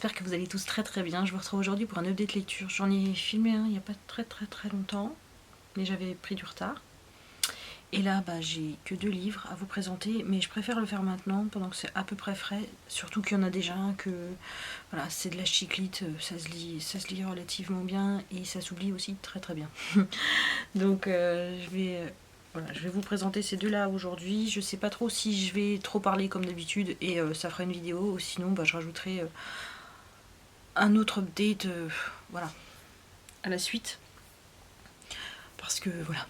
j'espère que vous allez tous très bien. Je vous retrouve aujourd'hui pour un update lecture. J'en ai filmé un il n'y a pas très longtemps, mais j'avais pris du retard. Et là, j'ai que 2 livres à vous présenter, mais je préfère le faire maintenant, pendant que c'est à peu près frais. Surtout qu'il y en a déjà un que, voilà, c'est de la chiclite, ça se lit relativement bien, et ça s'oublie aussi très bien. Donc je vais vous présenter ces deux-là aujourd'hui. Je sais pas trop si je vais trop parler comme d'habitude, et ça fera une vidéo, ou sinon je rajouterai un autre update, voilà, à la suite. Parce que voilà.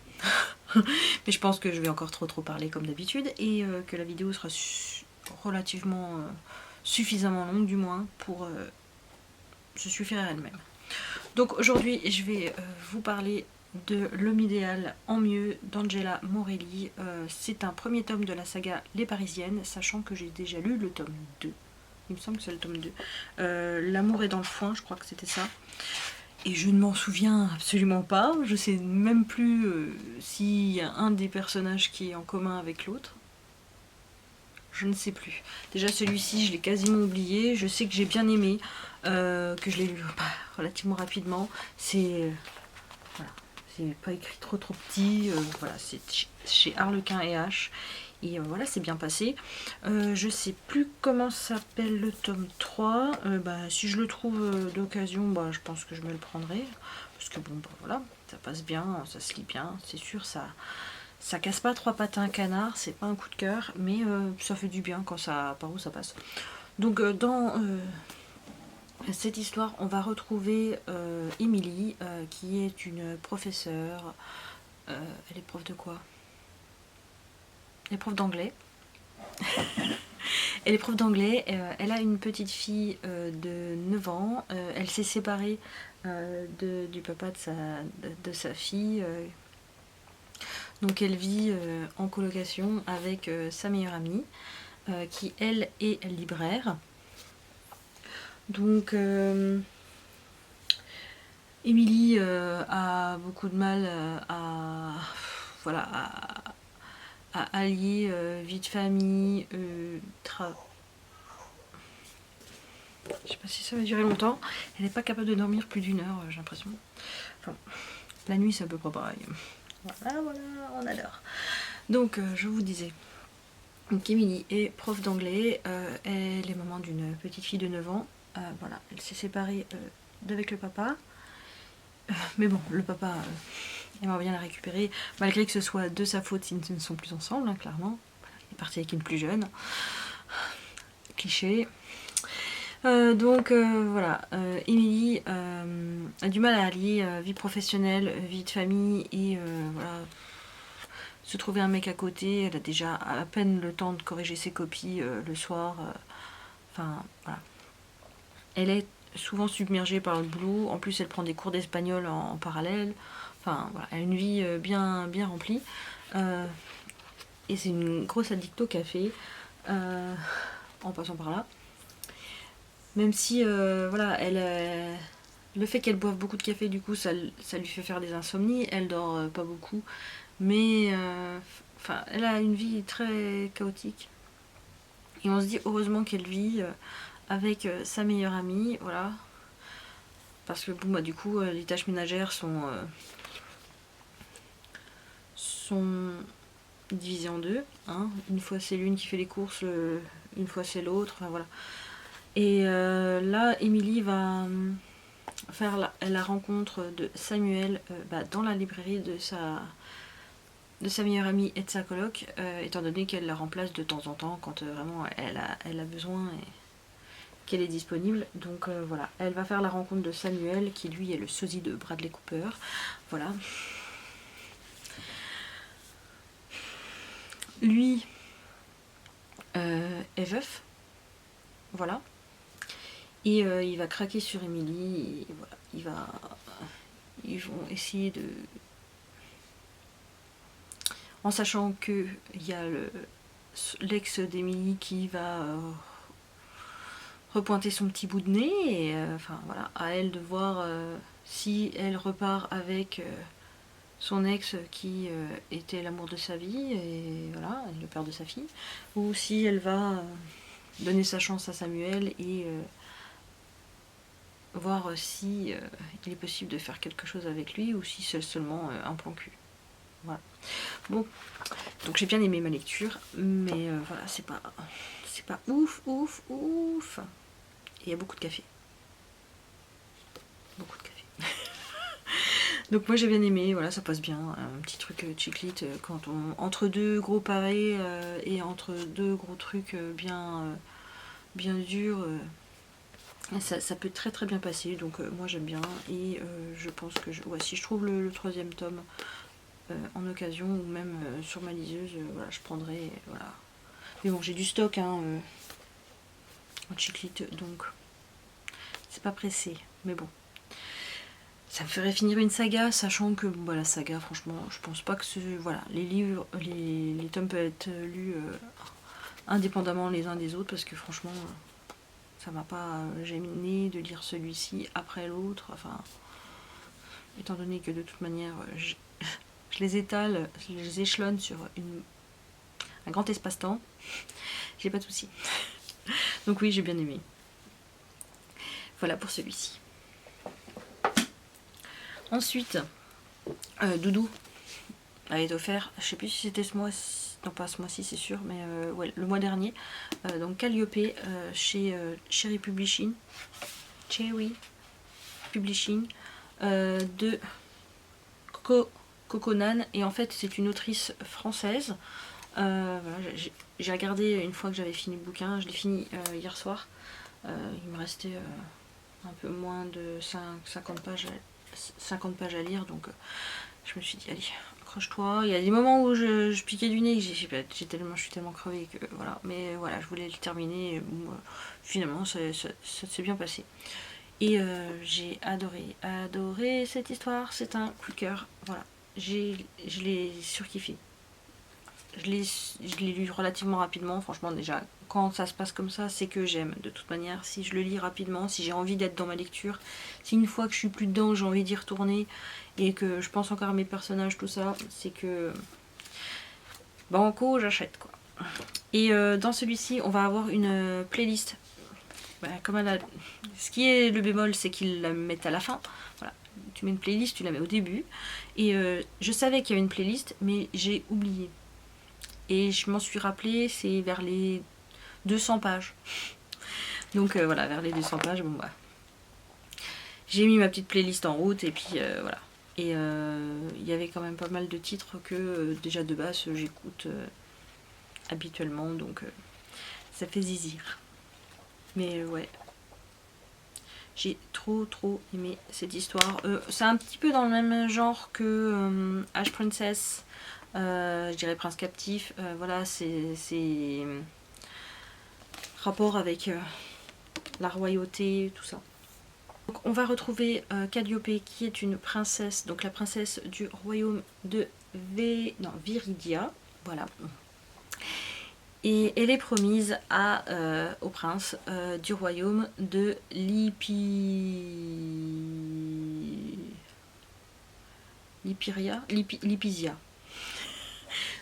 Mais je pense que je vais encore trop parler comme d'habitude, et que la vidéo sera relativement suffisamment longue du moins pour se suffire à elle-même. Donc aujourd'hui je vais vous parler de L'homme idéal en mieux d'Angela Morelli. C'est un premier tome de la saga Les Parisiennes, sachant que j'ai déjà lu le tome 2. Il me semble que c'est le tome 2. L'amour est dans le foin, je crois que c'était ça. Et je ne m'en souviens absolument pas. Je sais même plus s'il y a un des personnages qui est en commun avec l'autre. Je ne sais plus. Déjà celui-ci, je l'ai quasiment oublié. Je sais que j'ai bien aimé, que je l'ai lu relativement rapidement. C'est voilà, c'est pas écrit trop petit. Voilà, c'est chez Harlequin et H. Et voilà, c'est bien passé. Je sais plus comment s'appelle le tome 3. Si je le trouve d'occasion, je pense que je me le prendrai. Parce que bon, voilà, ça passe bien, ça se lit bien, c'est sûr, ça casse pas 3 pattes à un canard, c'est pas un coup de cœur, mais ça fait du bien quand ça, par où ça passe. Donc dans cette histoire, on va retrouver Émilie, qui est une professeure. Elle est prof de quoi? Elle est prof d'anglais. Elle est prof d'anglais, elle a une petite fille de 9 ans, elle s'est séparée du papa de sa fille, donc elle vit en colocation avec sa meilleure amie, qui elle est libraire. Donc Émilie a beaucoup de mal voilà, à allier vie de famille, je sais pas si ça va durer longtemps. Elle n'est pas capable de dormir plus d'1 heure, j'ai l'impression. Enfin, la nuit, c'est à peu près pareil. Voilà, on adore. Donc, je vous disais. Donc, Émilie est prof d'anglais. Elle est maman d'une petite fille de 9 ans. Voilà, elle s'est séparée d'avec le papa. Mais bon, le papa aimerait bien la récupérer, malgré que ce soit de sa faute s'ils ne sont plus ensemble, hein, clairement. Il est parti avec une plus jeune. Cliché. Voilà, Émilie a du mal à allier vie professionnelle, vie de famille, et voilà, se trouver un mec à côté. Elle a déjà à peine le temps de corriger ses copies le soir. Enfin, voilà. Elle est souvent submergée par le boulot. En plus, elle prend des cours d'espagnol en parallèle. Enfin, voilà, elle a une vie bien remplie. Et c'est une grosse addict au café, en passant par là. Même si, voilà, le fait qu'elle boive beaucoup de café, du coup, ça lui fait faire des insomnies. Elle dort pas beaucoup. Mais, elle a une vie très chaotique. Et on se dit heureusement qu'elle vit avec sa meilleure amie, voilà. Parce que, bon, du coup, les tâches ménagères sont divisées en deux. Hein. Une fois, c'est l'une qui fait les courses, une fois, c'est l'autre. Enfin, voilà. Et là, Émilie va faire la rencontre de Samuel dans la librairie de sa meilleure amie et de sa coloc, étant donné qu'elle la remplace de temps en temps quand vraiment elle a besoin et qu'elle est disponible. Donc voilà, elle va faire la rencontre de Samuel, qui lui est le sosie de Bradley Cooper. Voilà. Lui est veuf. Voilà. Et il va craquer sur Émilie. Voilà, ils vont essayer de... En sachant qu'il y a l'ex d'Émilie qui va repointer son petit bout de nez. Et enfin voilà, à elle de voir si elle repart avec son ex qui était l'amour de sa vie, et voilà, le père de sa fille, ou si elle va donner sa chance à Samuel et voir si il est possible de faire quelque chose avec lui ou si c'est seulement un plan cul. Voilà. Bon, donc j'ai bien aimé ma lecture, mais voilà, c'est pas ouf, ouf, ouf. Et il y a beaucoup de café. Beaucoup de café. Donc moi j'ai bien aimé, voilà, ça passe bien, un petit truc chiclit quand on entre deux gros pavés et entre deux gros trucs bien durs, ça peut très très bien passer. Donc moi j'aime bien et je pense que ouais, si je trouve le troisième tome en occasion ou même sur ma liseuse, voilà, je prendrai, voilà. Mais bon, j'ai du stock hein, en chiclit, donc c'est pas pressé, mais bon. Ça me ferait finir une saga, sachant que bon, bah, la saga, franchement, je pense pas que voilà, les livres, les tomes peuvent être lus indépendamment les uns des autres, parce que franchement, ça m'a pas gêné de lire celui-ci après l'autre. Enfin, étant donné que de toute manière, je les étale, je les échelonne sur un grand espace-temps, j'ai pas de soucis. Donc oui, j'ai bien aimé. Voilà pour celui-ci. Ensuite, Doudou avait offert, je sais plus si c'était ce mois-ci, non pas ce mois-ci c'est sûr, mais ouais, le mois dernier, donc Calliope chez Cherry Publishing, de Coconan, et en fait c'est une autrice française. Voilà, j'ai regardé une fois que j'avais fini le bouquin, je l'ai fini hier soir, il me restait un peu moins de 50 pages à lire, donc je me suis dit allez, accroche-toi. Il y a des moments où je piquais du nez, je suis tellement crevée que voilà, mais voilà, je voulais le terminer et bon, finalement ça s'est bien passé et j'ai adoré cette histoire, c'est un coup de cœur, voilà, je l'ai surkiffé. Je l'ai lu relativement rapidement, franchement déjà quand ça se passe comme ça c'est que j'aime. De toute manière si je le lis rapidement, si j'ai envie d'être dans ma lecture, si une fois que je suis plus dedans j'ai envie d'y retourner et que je pense encore à mes personnages, tout ça, c'est que banco j'achète quoi. Et dans celui-ci on va avoir une playlist. Comme elle a... Ce qui est le bémol c'est qu'ils la mettent à la fin. Voilà. Tu mets une playlist, tu la mets au début. Et je savais qu'il y avait une playlist mais j'ai oublié. Et je m'en suis rappelé, c'est vers les 200 pages. Donc voilà, vers les 200 pages, bon bah. J'ai mis ma petite playlist en route et puis voilà. Et il y avait quand même pas mal de titres que déjà de base j'écoute habituellement, donc ça fait zizir. Mais ouais. J'ai trop aimé cette histoire. C'est un petit peu dans le même genre que Ash Princess. Je dirais Prince Captif, voilà, c'est rapport avec la royauté, tout ça. Donc on va retrouver Calliope qui est une princesse, donc la princesse du royaume de Viridia, voilà. Et elle est promise au prince du royaume de Lipizia.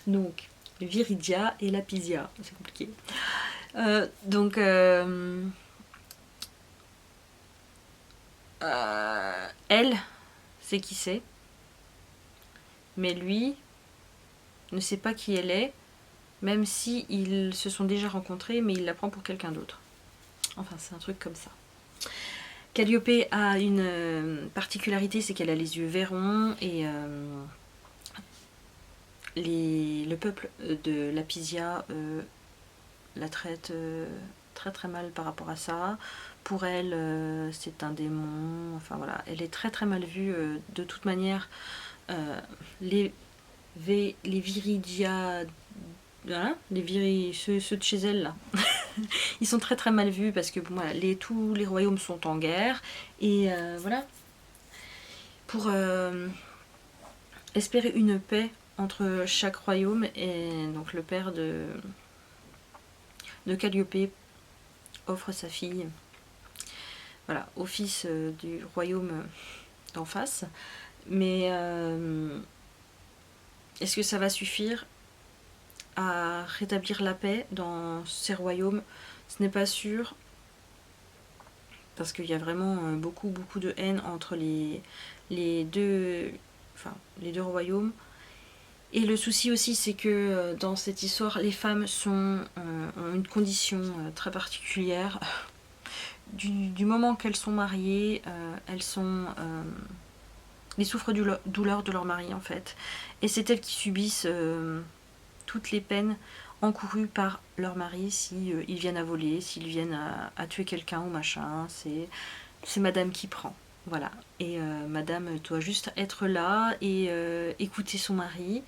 Donc, Viridia et Lapisia, c'est compliqué. Donc, elle sait qui c'est, mais lui ne sait pas qui elle est, même si ils se sont déjà rencontrés, mais il la prend pour quelqu'un d'autre. Enfin, c'est un truc comme ça. Calliope a une particularité, c'est qu'elle a les yeux verrons et le peuple de Lapisia la traite très mal par rapport à ça. Pour elle, c'est un démon. Enfin voilà, elle est très mal vue. De toute manière, les Viridia, hein, ceux de chez elle là, ils sont très mal vus parce que bon, voilà, tous les royaumes sont en guerre et voilà. Pour espérer une paix entre chaque royaume, et donc le père de Calliope offre sa fille, voilà, au fils du royaume d'en face. Mais est-ce que ça va suffire à rétablir la paix dans ces royaumes? Ce n'est pas sûr. parce qu'il y a vraiment beaucoup de haine entre les deux royaumes. Et le souci aussi, c'est que dans cette histoire, les femmes ont une condition très particulière. Du moment qu'elles sont mariées, elles souffrent douleur de leur mari en fait. Et c'est elles qui subissent toutes les peines encourues par leur mari si ils viennent à voler, s'ils viennent à tuer quelqu'un ou machin. C'est madame qui prend. Voilà. Et madame doit juste être là et écouter son mari,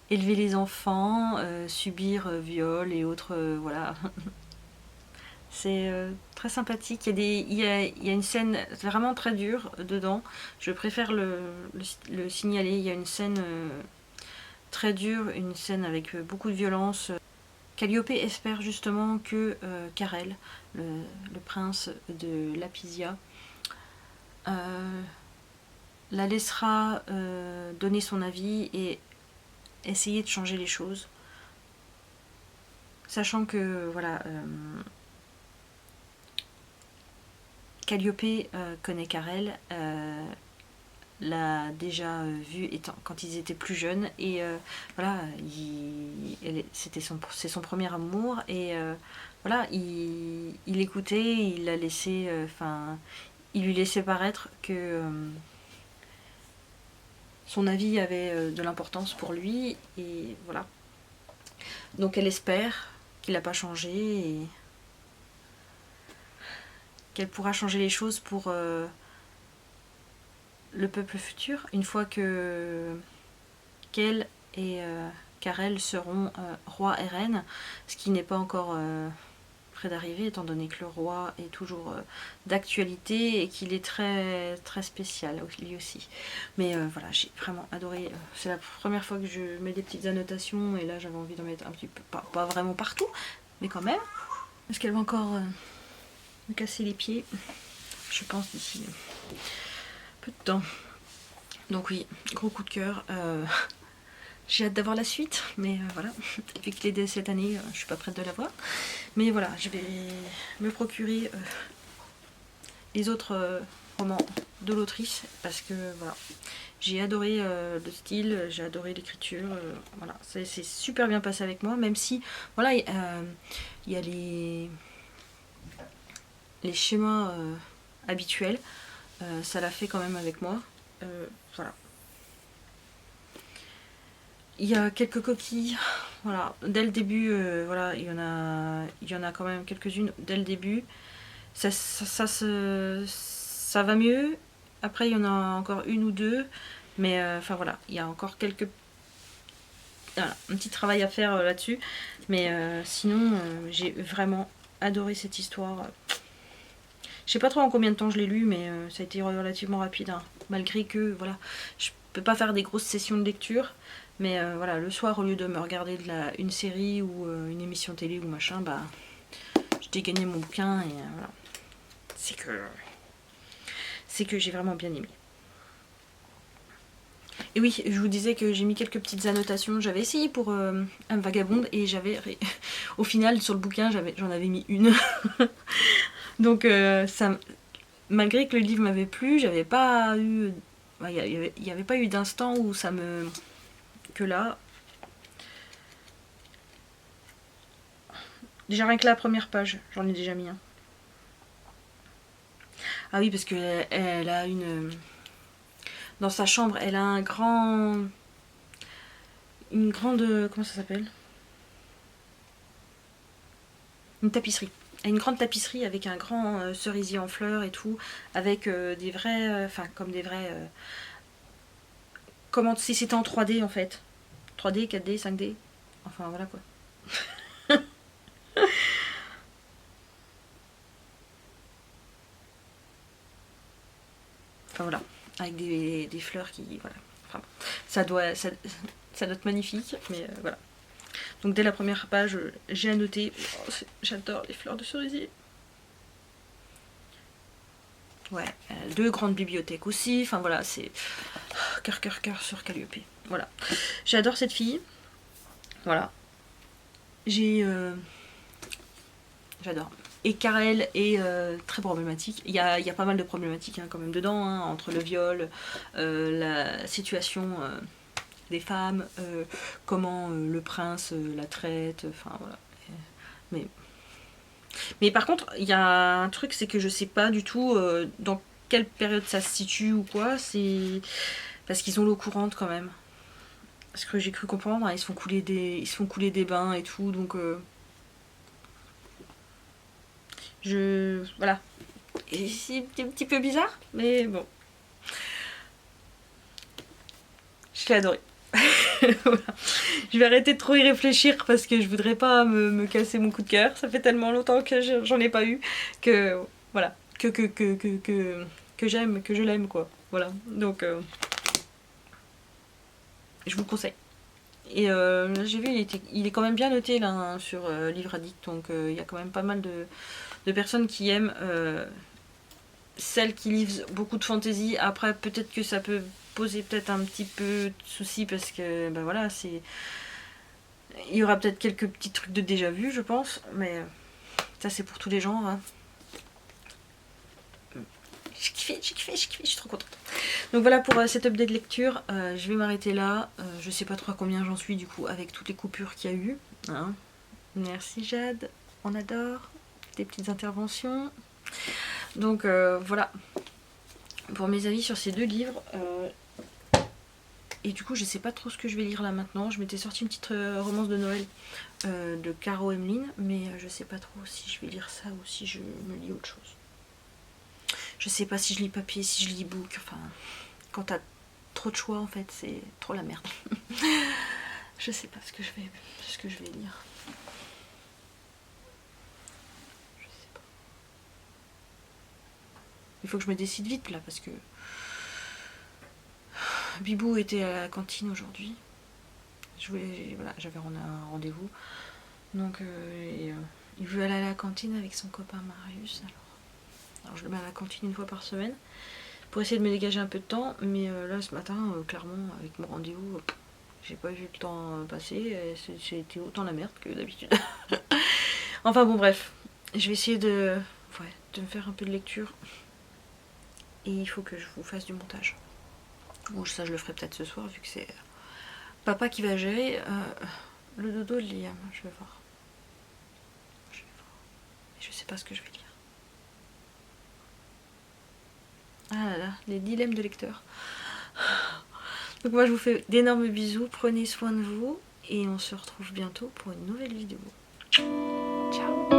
élever les enfants, subir viol et autres, voilà. C'est très sympathique. Il y a une scène vraiment très dure dedans. Je préfère le signaler. Il y a une scène très dure, une scène avec beaucoup de violence. Calliope espère justement que Carel, le prince de Lapisia, la laissera donner son avis et essayer de changer les choses. Sachant que, voilà, Calliope connaît Carel, l'a déjà vu quand ils étaient plus jeunes, et voilà, c'est son premier amour, et voilà, il écoutait, il l'a laissé, il lui laissait paraître que son avis avait de l'importance pour lui, et voilà. Donc elle espère qu'il n'a pas changé et qu'elle pourra changer les choses pour le peuple futur, une fois que qu'elle et Carel seront roi et reine, ce qui n'est pas encore près d'arriver, étant donné que le roi est toujours d'actualité et qu'il est très, très spécial lui aussi. Mais voilà, j'ai vraiment adoré. C'est la première fois que je mets des petites annotations, et là j'avais envie d'en mettre un petit peu, pas vraiment partout, mais quand même. Est-ce qu'elle va encore me casser les pieds? Je pense d'ici peu de temps. Donc oui, gros coup de cœur. J'ai hâte d'avoir la suite, mais voilà, vu qu'il est dès cette année, je suis pas prête de la voir. Mais voilà, je vais me procurer les autres romans de l'autrice, parce que voilà, j'ai adoré le style, j'ai adoré l'écriture, voilà, c'est super bien passé avec moi, même si, voilà, il y a les schémas habituels, ça l'a fait quand même avec moi, voilà. Il y a quelques coquilles, voilà, dès le début, voilà, il y en a quand même quelques-unes dès le début. Ça va mieux. Après, il y en a encore une ou deux, mais enfin voilà, il y a encore voilà, un petit travail à faire là-dessus. Mais sinon, j'ai vraiment adoré cette histoire. Je sais pas trop en combien de temps je l'ai lu, mais ça a été relativement rapide, hein, malgré que voilà, je peux pas faire des grosses sessions de lecture. Mais voilà, le soir, au lieu de me regarder une série ou une émission télé ou machin, bah, je dégagnais mon bouquin, et voilà. C'est que j'ai vraiment bien aimé. Et oui, je vous disais que j'ai mis quelques petites annotations. J'avais essayé pour un vagabonde, et au final, sur le bouquin, j'en avais mis une. Donc malgré que le livre m'avait plu, j'avais pas eu... Il n'y avait pas eu d'instant où ça me... Que là... Déjà rien que la première page, j'en ai déjà mis un. Ah oui, parce que elle a une... Dans sa chambre, elle a un grand... Une grande... Comment ça s'appelle? Une tapisserie. Elle a une grande tapisserie avec un grand cerisier en fleurs et tout, avec des vrais... Enfin, comme des vrais... Comment si c'était en 3D en fait. 3D, 4D, 5D. Enfin, voilà quoi. Enfin voilà, avec des fleurs qui... Voilà. Enfin, ça doit être magnifique, mais voilà. Donc dès la première page, j'ai annoté. Oh, j'adore les fleurs de cerisier. Ouais, deux grandes bibliothèques aussi. Enfin voilà, c'est cœur sur Calliope. Voilà, j'adore cette fille. Voilà, j'ai J'adore. Et Karel est très problématique. Il y a pas mal de problématiques quand même dedans, entre le viol, la situation des femmes, comment le prince la traite, enfin voilà. Mais, mais par contre, il y a un truc, c'est que je sais pas du tout dans quelle période ça se situe ou quoi, c'est parce qu'ils ont l'eau courante quand même. Parce que j'ai cru comprendre, ils se font couler des bains et tout, donc voilà. Et c'est un petit peu bizarre, mais bon. Je l'ai adoré. Voilà. Je vais arrêter de trop y réfléchir parce que je voudrais pas me casser mon coup de cœur. Ça fait tellement longtemps que j'en ai pas eu que voilà, que j'aime, que je l'aime quoi. Voilà. Donc je vous le conseille. Et j'ai vu, il est quand même bien noté là sur Livre Addict, donc il y a quand même pas mal de personnes qui aiment celles qui livrent beaucoup de fantaisie. Après, peut-être que ça peut poser peut-être un petit peu de soucis parce que ben voilà, il y aura peut-être quelques petits trucs de déjà vu, je pense, mais ça c'est pour tous les genres. Hein. J'ai kiffé, je suis trop contente. Donc voilà pour cette update de lecture. Je vais m'arrêter là. Je sais pas trop à combien j'en suis du coup avec toutes les coupures qu'il y a eu. Hein. Merci Jade, on adore tes petites interventions. Donc voilà pour mes avis sur ces deux livres. Et du coup je sais pas trop ce que je vais lire là maintenant. Je m'étais sorti une petite romance de Noël de Caro Emeline, mais je sais pas trop si je vais lire ça ou si je me lis autre chose. Je sais pas si je lis papier, si je lis book, enfin quand t'as trop de choix en fait c'est trop la merde. Je sais pas ce que je vais lire. Je sais pas. Il faut que je me décide vite là parce que Bibou était à la cantine aujourd'hui. J'avais un rendez-vous. Donc il veut aller à la cantine avec son copain Marius. Alors je le mets à la cantine une fois par semaine pour essayer de me dégager un peu de temps. Mais là ce matin, clairement, avec mon rendez-vous, j'ai pas vu le temps passer. C'était autant la merde que d'habitude. Enfin bon bref, je vais essayer de me faire un peu de lecture. Et il faut que je vous fasse du montage. Bon ça je le ferai peut-être ce soir vu que c'est papa qui va gérer le dodo de Liam. Je vais voir. Et je sais pas ce que je vais lire. Ah là là, les dilemmes de lecteur. Donc moi je vous fais d'énormes bisous, prenez soin de vous et on se retrouve bientôt pour une nouvelle vidéo. Ciao.